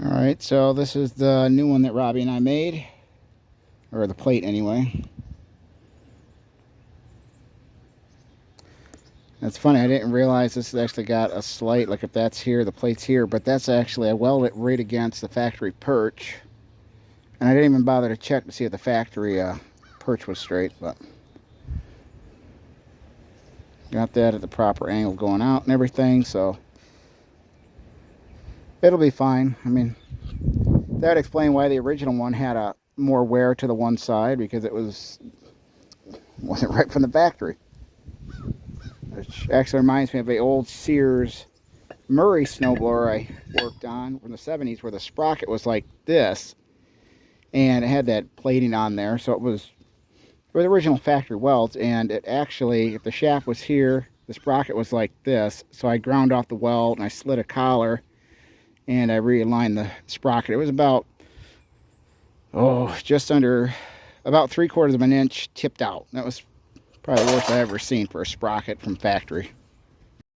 Alright, so this is the new one that Robbie and I made. Or the plate anyway. It's funny, I didn't realize this has actually got a slight, like if that's here, the plate's here, but that's actually, I welded it right against the factory perch. And I didn't even bother to check to see if the factory perch was straight, but got that at the proper angle going out and everything, so it'll be fine. I mean, that would explain why the original one had a more wear to the one side, because it wasn't right from the factory. Which actually reminds me of the old Sears Murray snowblower I worked on from the 70s, where the sprocket was like this, and it had that plating on there, so it was were the original factory welds. And it actually, if the shaft was here, the sprocket was like this, so I ground off the weld and I slid a collar and I realigned the sprocket. It was about just under about 3/4 of an inch tipped out. That was probably the worst I ever seen for a sprocket from factory.